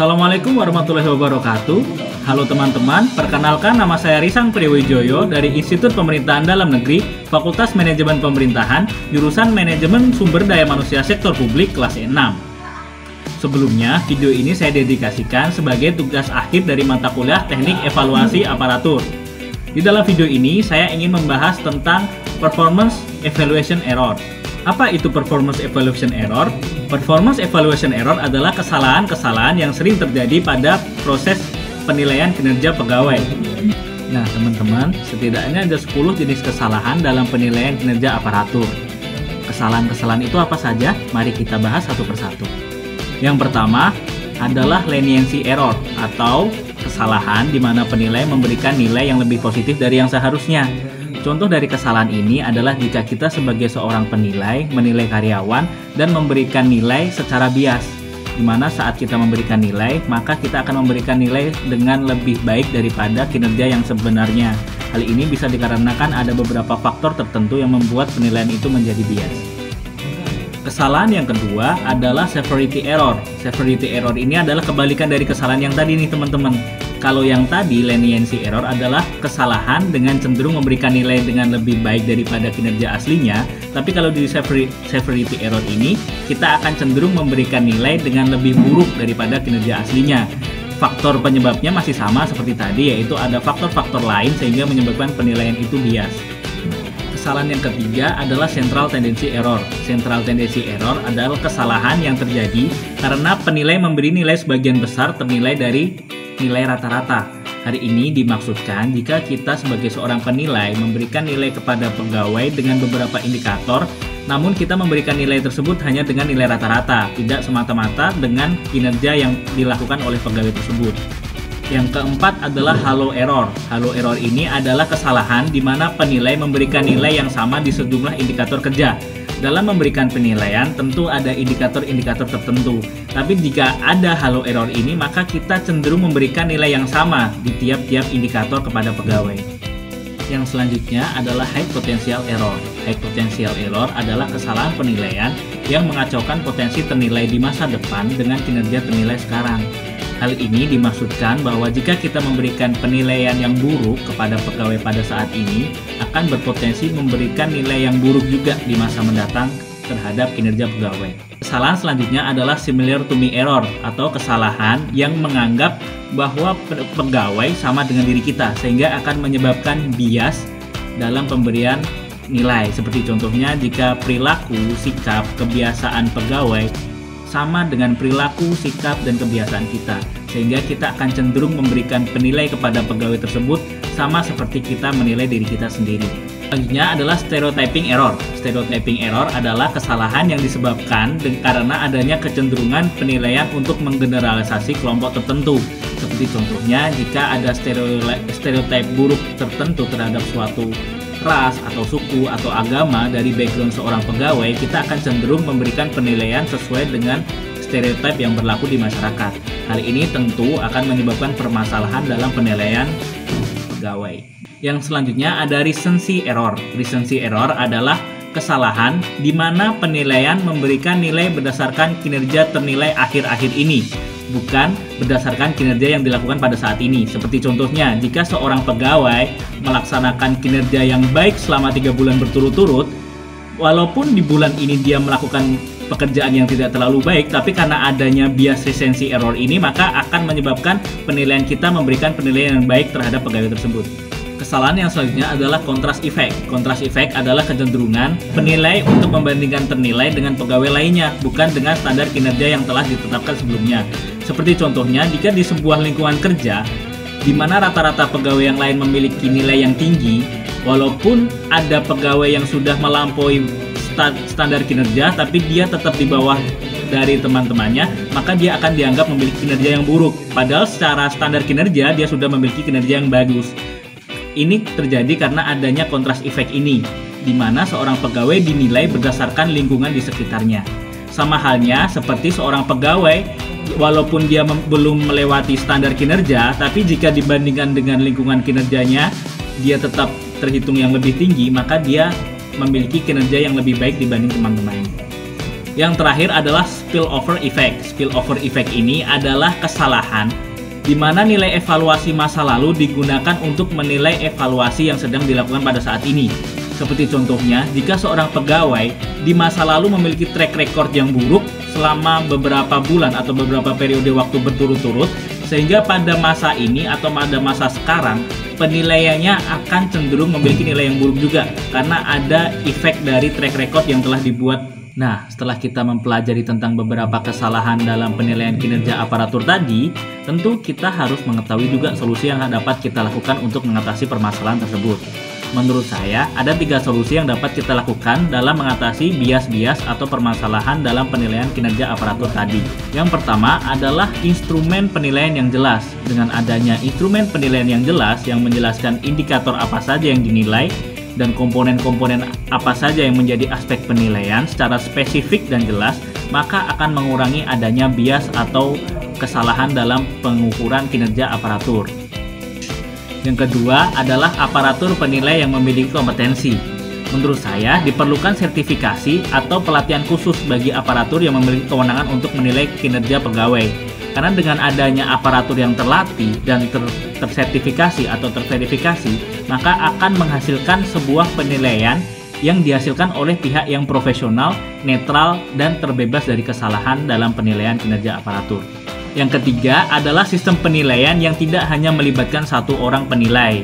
Assalamualaikum warahmatullahi wabarakatuh. Halo teman-teman, perkenalkan nama saya Risang Priwijoyo dari Institut Pemerintahan Dalam Negeri, Fakultas Manajemen Pemerintahan, jurusan Manajemen Sumber Daya Manusia Sektor Publik kelas 6. Sebelumnya, video ini saya dedikasikan sebagai tugas akhir dari mata kuliah Teknik Evaluasi Aparatur. Di dalam video ini, saya ingin membahas tentang Performance Evaluation Error. Apa itu Performance Evaluation Error? Performance Evaluation Error adalah kesalahan-kesalahan yang sering terjadi pada proses penilaian kinerja pegawai. Nah, teman-teman, setidaknya ada 10 jenis kesalahan dalam penilaian kinerja aparatur. Kesalahan-kesalahan itu apa saja? Mari kita bahas satu persatu. Yang pertama adalah leniency error atau kesalahan di mana penilai memberikan nilai yang lebih positif dari yang seharusnya. Contoh dari kesalahan ini adalah jika kita sebagai seorang penilai menilai karyawan dan memberikan nilai secara bias, di mana saat kita memberikan nilai, maka kita akan memberikan nilai dengan lebih baik daripada kinerja yang sebenarnya. Hal ini bisa dikarenakan ada beberapa faktor tertentu yang membuat penilaian itu menjadi bias. Kesalahan yang kedua adalah severity error. Severity error ini adalah kebalikan dari kesalahan yang tadi nih teman-teman. Kalau yang tadi leniency error adalah kesalahan dengan cenderung memberikan nilai dengan lebih baik daripada kinerja aslinya. Tapi kalau di severity error ini kita akan cenderung memberikan nilai dengan lebih buruk daripada kinerja aslinya. Faktor penyebabnya masih sama seperti tadi, yaitu ada faktor-faktor lain sehingga menyebabkan penilaian itu bias. Kesalahan yang ketiga adalah central tendency error. Central tendency error adalah kesalahan yang terjadi karena penilai memberi nilai sebagian besar ternilai dari nilai rata-rata. Hari ini dimaksudkan jika kita sebagai seorang penilai memberikan nilai kepada pegawai dengan beberapa indikator, namun kita memberikan nilai tersebut hanya dengan nilai rata-rata, tidak semata-mata dengan kinerja yang dilakukan oleh pegawai tersebut. Yang keempat adalah halo error. Halo error ini adalah kesalahan di mana penilai memberikan nilai yang sama di sejumlah indikator kerja. Dalam memberikan penilaian tentu ada indikator-indikator tertentu. Tapi jika ada halo error ini, maka kita cenderung memberikan nilai yang sama di tiap-tiap indikator kepada pegawai. Yang selanjutnya adalah high potential error. High potential error adalah kesalahan penilaian yang mengacaukan potensi ternilai di masa depan dengan kinerja ternilai sekarang. Hal ini dimaksudkan bahwa jika kita memberikan penilaian yang buruk kepada pegawai pada saat ini, akan berpotensi memberikan nilai yang buruk juga di masa mendatang terhadap kinerja pegawai. Kesalahan selanjutnya adalah similar to me error atau kesalahan yang menganggap bahwa pegawai sama dengan diri kita sehingga akan menyebabkan bias dalam pemberian nilai. Seperti contohnya jika perilaku, sikap, kebiasaan pegawai sama dengan perilaku, sikap, dan kebiasaan kita, sehingga kita akan cenderung memberikan penilai kepada pegawai tersebut sama seperti kita menilai diri kita sendiri. Selanjutnya adalah stereotyping error. Stereotyping error adalah kesalahan yang disebabkan karena adanya kecenderungan penilaian untuk menggeneralisasi kelompok tertentu. Seperti contohnya jika ada stereotip buruk tertentu terhadap suatu ras atau suku atau agama dari background seorang pegawai, kita akan cenderung memberikan penilaian sesuai dengan stereotip yang berlaku di masyarakat. Hal ini tentu akan menyebabkan permasalahan dalam penilaian pegawai. Yang selanjutnya ada recency error. Recency error adalah kesalahan di mana penilaian memberikan nilai berdasarkan kinerja ternilai akhir-akhir ini, bukan berdasarkan kinerja yang dilakukan pada saat ini. Seperti contohnya, jika seorang pegawai melaksanakan kinerja yang baik selama 3 bulan berturut-turut, walaupun di bulan ini dia melakukan pekerjaan yang tidak terlalu baik, tapi karena adanya bias recency error ini, maka akan menyebabkan penilaian kita memberikan penilaian yang baik terhadap pegawai tersebut. Kesalahan yang selanjutnya adalah contrast effect. Contrast effect adalah kecenderungan penilai untuk membandingkan ternilai dengan pegawai lainnya, bukan dengan standar kinerja yang telah ditetapkan sebelumnya. Seperti contohnya, jika di sebuah lingkungan kerja, di mana rata-rata pegawai yang lain memiliki nilai yang tinggi, walaupun ada pegawai yang sudah melampaui standar kinerja, tapi dia tetap di bawah dari teman-temannya, maka dia akan dianggap memiliki kinerja yang buruk. Padahal secara standar kinerja, dia sudah memiliki kinerja yang bagus. Ini terjadi karena adanya contrast effect ini, di mana seorang pegawai dinilai berdasarkan lingkungan di sekitarnya. Sama halnya seperti seorang pegawai, walaupun dia belum melewati standar kinerja, tapi jika dibandingkan dengan lingkungan kinerjanya, dia tetap terhitung yang lebih tinggi, maka dia memiliki kinerja yang lebih baik dibanding teman-temannya. Yang terakhir adalah spillover effect. Spillover effect ini adalah kesalahan di mana nilai evaluasi masa lalu digunakan untuk menilai evaluasi yang sedang dilakukan pada saat ini. Seperti contohnya, jika seorang pegawai di masa lalu memiliki track record yang buruk selama beberapa bulan atau beberapa periode waktu berturut-turut, sehingga pada masa ini atau pada masa sekarang penilaiannya akan cenderung memiliki nilai yang buruk juga karena ada efek dari track record yang telah dibuat. Nah, setelah kita mempelajari tentang beberapa kesalahan dalam penilaian kinerja aparatur tadi, tentu kita harus mengetahui juga solusi yang dapat kita lakukan untuk mengatasi permasalahan tersebut. Menurut saya, ada 3 solusi yang dapat kita lakukan dalam mengatasi bias-bias atau permasalahan dalam penilaian kinerja aparatur tadi. Yang pertama adalah instrumen penilaian yang jelas. Dengan adanya instrumen penilaian yang jelas yang menjelaskan indikator apa saja yang dinilai, dan komponen-komponen apa saja yang menjadi aspek penilaian secara spesifik dan jelas, maka akan mengurangi adanya bias atau kesalahan dalam pengukuran kinerja aparatur. Yang kedua adalah aparatur penilai yang memiliki kompetensi. Menurut saya, diperlukan sertifikasi atau pelatihan khusus bagi aparatur yang memiliki kewenangan untuk menilai kinerja pegawai. Karena dengan adanya aparatur yang terlatih dan tersertifikasi atau terverifikasi, maka akan menghasilkan sebuah penilaian yang dihasilkan oleh pihak yang profesional, netral, dan terbebas dari kesalahan dalam penilaian kinerja aparatur. Yang ketiga adalah sistem penilaian yang tidak hanya melibatkan satu orang penilai.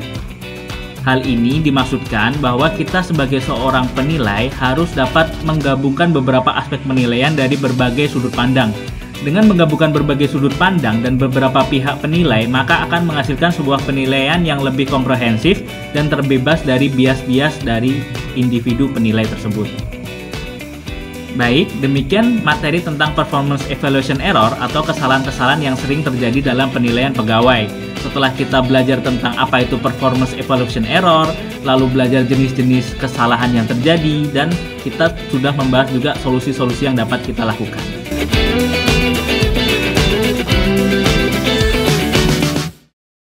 Hal ini dimaksudkan bahwa kita sebagai seorang penilai harus dapat menggabungkan beberapa aspek penilaian dari berbagai sudut pandang. Dengan menggabungkan berbagai sudut pandang dan beberapa pihak penilai, maka akan menghasilkan sebuah penilaian yang lebih komprehensif dan terbebas dari bias-bias dari individu penilai tersebut. Baik, demikian materi tentang performance evaluation error atau kesalahan-kesalahan yang sering terjadi dalam penilaian pegawai. Setelah kita belajar tentang apa itu performance evaluation error, lalu belajar jenis-jenis kesalahan yang terjadi, dan kita sudah membahas juga solusi-solusi yang dapat kita lakukan.